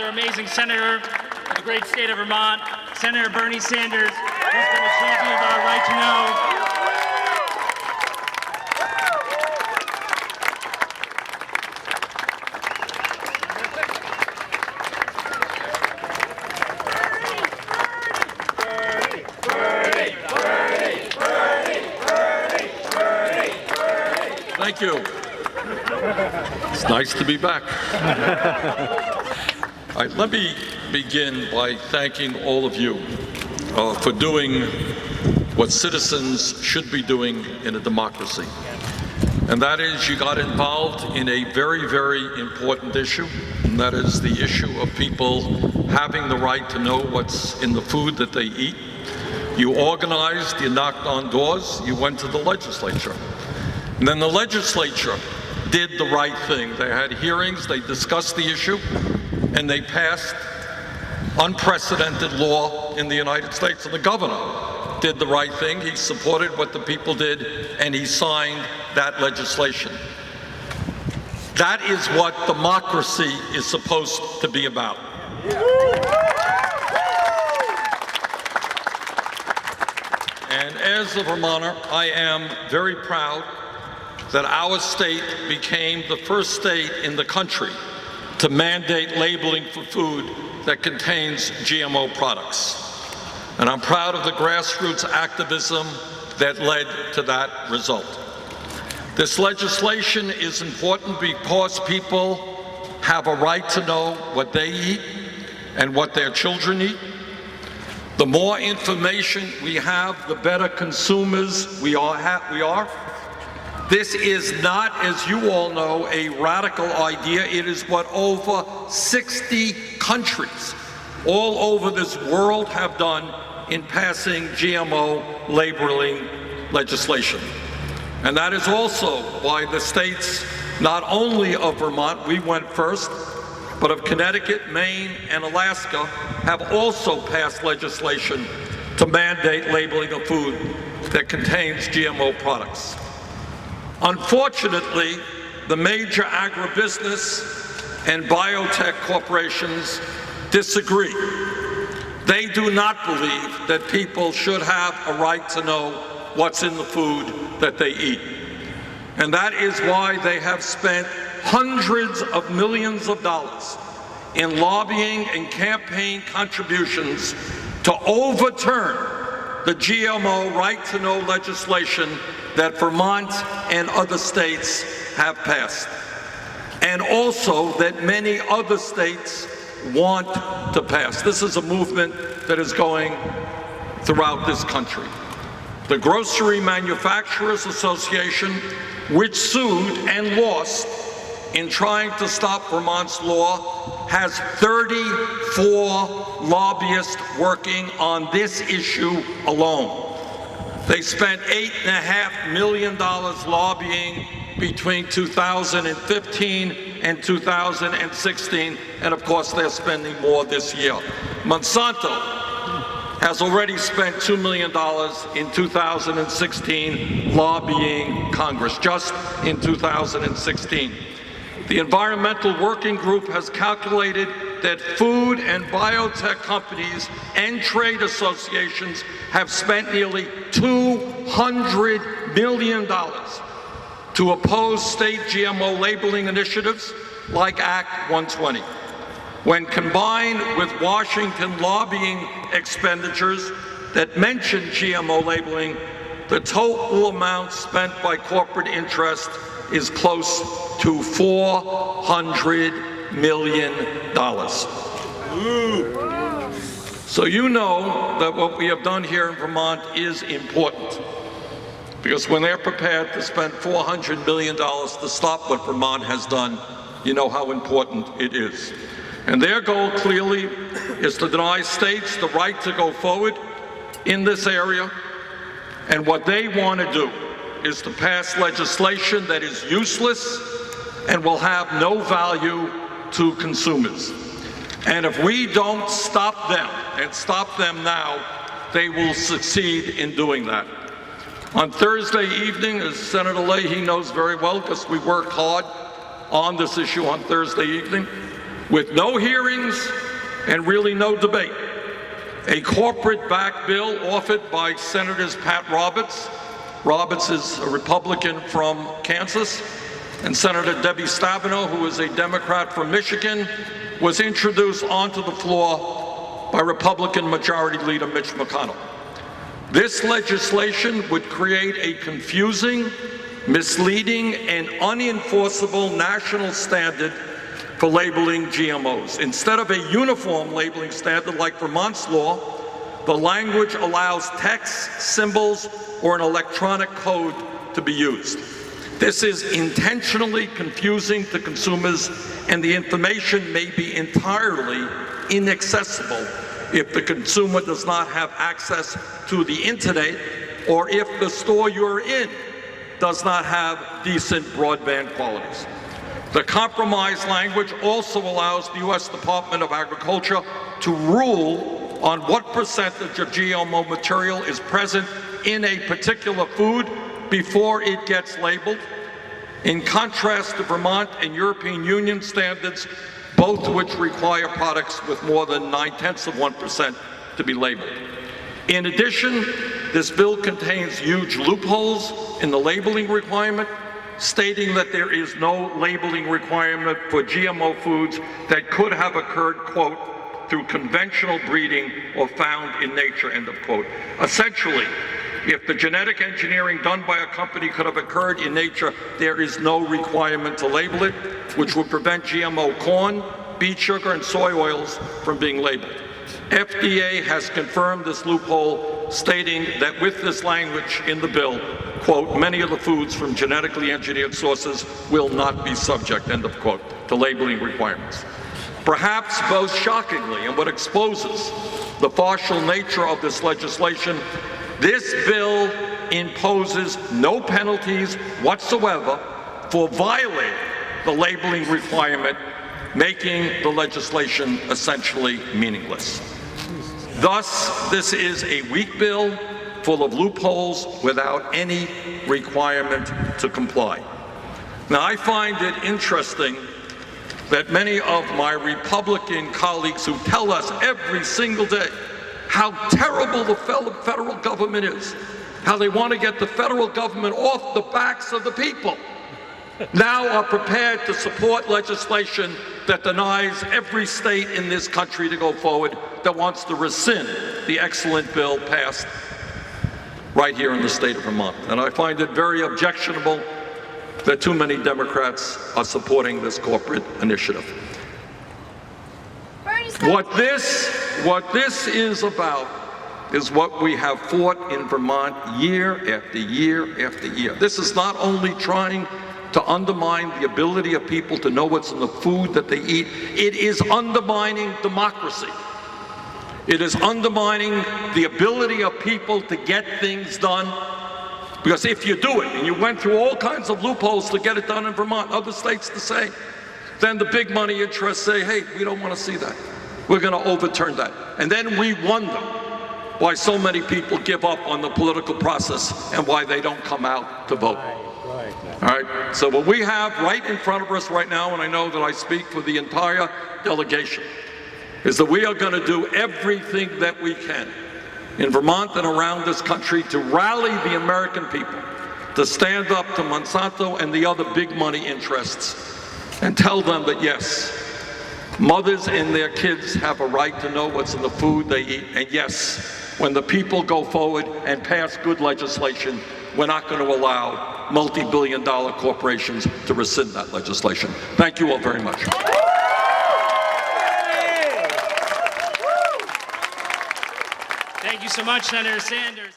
Our amazing senator of the great state of Vermont, Senator Bernie Sanders, who's been a champion of our right to know. Thank you. It's nice to be back. All right, let me begin by thanking all of you for doing what citizens should be doing in a democracy. And that is, you got involved in a very, very important issue, and that is the issue of people having the right to know what's in the food that they eat. You organized, you knocked on doors, you went to the legislature. And then the legislature did the right thing. They had hearings, they discussed the issue, and they passed unprecedented law in the United States. And the governor did the right thing. He supported what the people did, and he signed that legislation. That is what democracy is supposed to be about. And as a Vermonter, I am very proud that our state became the first state in the country to mandate labeling for food that contains GMO products. And I'm proud of the grassroots activism that led to that result. This legislation is important because people have a right to know what they eat and what their children eat. The more information we have, the better consumers we are. This is not, as you all know, a radical idea. It is what over 60 countries all over this world have done in passing GMO labeling legislation. And that is also why the states, not only of Vermont, we went first, but of Connecticut, Maine, and Alaska have also passed legislation to mandate labeling of food that contains GMO products. Unfortunately, the major agribusiness and biotech corporations disagree. They do not believe that people should have a right to know what's in the food that they eat. And that is why they have spent hundreds of millions of dollars in lobbying and campaign contributions to overturn the GMO right to know legislation that Vermont and other states have passed, and also that many other states want to pass. This is a movement that is going throughout this country. The Grocery Manufacturers Association, which sued and lost in trying to stop Vermont's law, has 34 lobbyists working on this issue alone. They spent $8.5 million lobbying between 2015 and 2016, and of course they're spending more this year. Monsanto has already spent $2 million in 2016 lobbying Congress, just in 2016. The Environmental Working Group has calculated that food and biotech companies and trade associations have spent nearly $200 million to oppose state GMO labeling initiatives like Act 120. When combined with Washington lobbying expenditures that mention GMO labeling, the total amount spent by corporate interest is close to $400 million. So you know that what we have done here in Vermont is important, because when they're prepared to spend $400 million to stop what Vermont has done, you know how important it is. And their goal clearly is to deny states the right to go forward in this area, and what they want to do is to pass legislation that is useless and will have no value to consumers. And if we don't stop them, and stop them now, they will succeed in doing that. On Thursday evening, as Senator Leahy knows very well, because we worked hard on this issue on Thursday evening, with no hearings and really no debate. A corporate-backed bill offered by Senators Pat Roberts. Roberts is a Republican from Kansas, and Senator Debbie Stabenow, who is a Democrat from Michigan, was introduced onto the floor by Republican Majority Leader Mitch McConnell. This legislation would create a confusing, misleading, and unenforceable national standard for labeling GMOs. Instead of a uniform labeling standard like Vermont's law, the language allows text, symbols, or an electronic code to be used. This is intentionally confusing to consumers, and the information may be entirely inaccessible if the consumer does not have access to the internet, or if the store you're in does not have decent broadband qualities. The compromise language also allows the U.S. Department of Agriculture to rule on what percentage of GMO material is present in a particular food before it gets labeled, in contrast to Vermont and European Union standards, both of which require products with more than 0.9% to be labeled. In addition, this bill contains huge loopholes in the labeling requirement, stating that there is no labeling requirement for GMO foods that could have occurred, quote, through conventional breeding or found in nature, end of quote. Essentially, if the genetic engineering done by a company could have occurred in nature, there is no requirement to label it, which would prevent GMO corn, beet sugar, and soy oils from being labeled. FDA has confirmed this loophole, stating that with this language in the bill, quote, many of the foods from genetically engineered sources will not be subject, end of quote, to labeling requirements. Perhaps most shockingly, and what exposes the partial nature of this legislation, this bill imposes no penalties whatsoever for violating the labeling requirement, making the legislation essentially meaningless. Thus, this is a weak bill full of loopholes without any requirement to comply. Now, I find it interesting that many of my Republican colleagues who tell us every single day how terrible the federal government is, how they want to get the federal government off the backs of the people, now are prepared to support legislation that denies every state in this country to go forward, that wants to rescind the excellent bill passed right here in the state of Vermont. And I find it very objectionable that too many Democrats are supporting this corporate initiative. What this is about is what we have fought in Vermont year after year after year. This is not only trying to undermine the ability of people to know what's in the food that they eat, it is undermining democracy. It is undermining the ability of people to get things done. Because if you do it, and you went through all kinds of loopholes to get it done in Vermont, other states the same, then the big money interests say, hey, we don't want to see that. We're going to overturn that. And then we wonder why so many people give up on the political process and why they don't come out to vote. All right, so what we have right in front of us right now, and I know that I speak for the entire delegation, is that we are going to do everything that we can in Vermont and around this country to rally the American people to stand up to Monsanto and the other big money interests and tell them that yes, mothers and their kids have a right to know what's in the food they eat, and yes, when the people go forward and pass good legislation, we're not going to allow multi-billion-dollar corporations to rescind that legislation. Thank you all very much. Thank you so much, Senator Sanders.